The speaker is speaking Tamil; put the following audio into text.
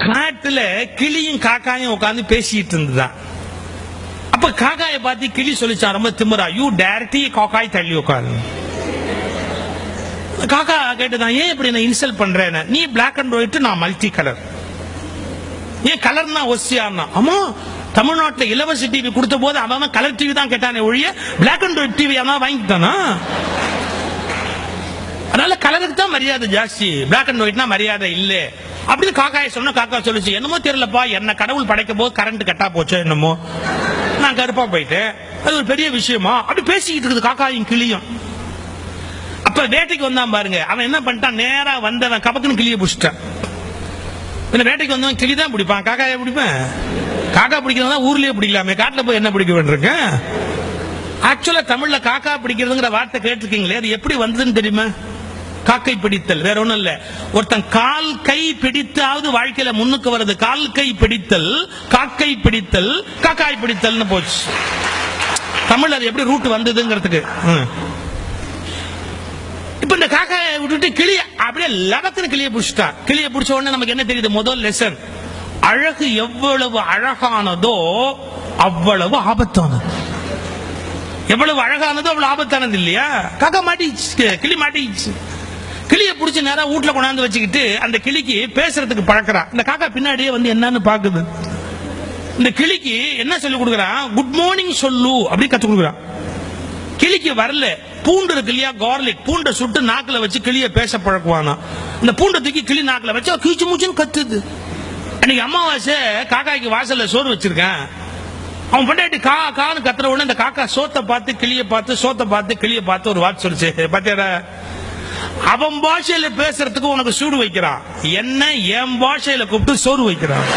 காட்டுல கிளியும் காக்காயும் உட்காந்து பேசிட்டு இருந்துதான். அப்ப காக்காயை பார்த்து கிளி சொல்லிச்சா ரொம்ப திமிரா, யூ டைரக்டி காக்காய் தள்ளி உட்காரு. காக்கா கேட்டுதான், ஏன் இப்படி நான் இன்சல்ட் பண்றேன், நீ பிளாக் அண்ட் ஒயிட் நான் மல்டி கலர், ஏன் கலர்னா ஒசியானா. ஆமா, தமிழ்நாட்டில் இலவச டிவி கொடுத்த போது அவன் கலர் டிவி தான் கேட்டானே ஒழிய பிளாக் அண்ட் ஒயிட் டிவி அவன் வாங்கிட்டானா. அதனால கலருக்கு தான் மரியாதை ஜாஸ்தி, பிளாக் அண்ட் ஒயிட்னா மரியாதை இல்லை அப்படின்னு காக்காயை சொன்ன. காக்கா சொல்லுச்சு, என்னமோ தெரியலப்பா, என்ன கடவுள் படைக்கும் போது கரண்ட் கட்டா போச்சு என்னமோ, நான் கருப்பா போயிட்டேன், அது ஒரு பெரிய விஷயமா அப்படி பேசிக்கிட்டு இருக்குது காக்காயும் கிளியும். அப்ப வேட்டைக்கு வந்தான் பாருங்க, அவன் என்ன பண்ணிட்டான், நேரா வந்தவன் கபக்குன்னு கிளியை பிடிச்சிட்டான். வேட்டைக்கு வந்தவன் கிளி தான் பிடிப்பான், காக்காயை பிடிப்பேன். காக்கா பிடிக்கிறதா ஊர்லயே பிடிக்கலாமே, காட்டுல போய் என்ன பிடிக்க வேண்டியிருக்கேன். ஆக்சுவலா தமிழ்ல காக்கா பிடிக்கிறதுங்கிற வார்த்தை கேட்டிருக்கீங்களே, அது எப்படி வந்ததுன்னு தெரியுமா? காக்கை பிடித்தல், வேற ஒண்ணும் இல்ல. ஒருத்தன் கால் கை பிடித்தாவது வாழ்க்கையில முன்னுக்கு வருது. கால் கை பிடித்தல், காக்கை பிடித்தல், காக்காய் பிடித்தல்னு போச்சு. தமிழ் அது எப்படி ரூட் வந்ததுங்கிறதுக்கு. இப்ப இந்த காக்காயை விட்டுட்டு கிளி அப்படியே லகத்துல கிளியை பிடிச்சிட்டா. கிளியை பிடிச்ச உடனே நமக்கு என்ன தெரியுது? முதல் லெசன், அழகு எவ்வளவு அழகானதோ அவ்வளவு ஆபத்தானது. எவ்வளவு அழகானதோ அவ்வளவு ஆபத்தானது இல்லையா? காக்கா மாட்டிச்சு, கிளி மாட்டிச்சு. கிளியை பிடிச்சி நேரம் வீட்டுல கொண்டாந்து வச்சுக்கிட்டு அந்த கிளிக்கு பேசுறதுக்கு பழக்கிறா. இந்த காக்கா பின்னாடியே வந்து என்னன்னு பாக்குது. இந்த கிளிக்கு என்ன சொல்லி கொடுக்குறான், குட் மார்னிங் சொல்லு அப்படி கத்து கொடுக்குறான். கிளிக்கு வரல. பூண்டு இருக்கு இல்லையா, கார்லிக், பூண்டை சுட்டு நாக்குல வச்சு கிளியை பேச பழக்குவானா. இந்த பூண்டை தூக்கி கிளி நாக்குல வச்சு கீச்சு மூச்சுன்னு கத்துது. அன்னைக்கு அமாவாசை காக்காய்க்கு வாசல்ல சோறு வச்சிருக்கேன். அவன் பொண்டாட்டி கா கான்னு கத்துற உடனே இந்த காக்கா சோத்தை பார்த்து கிளியை பார்த்து, சோத்தை பார்த்து கிளியை பார்த்து ஒரு வார்த்தை சொல்லிச்சு, பாத்தியாடா, அவன் பாஷையில பேசுறதுக்கு உனக்கு சூடு வைக்கிறான், என்ன என் பாஷையில கூப்பிட்டு சோறு வைக்கிறான்.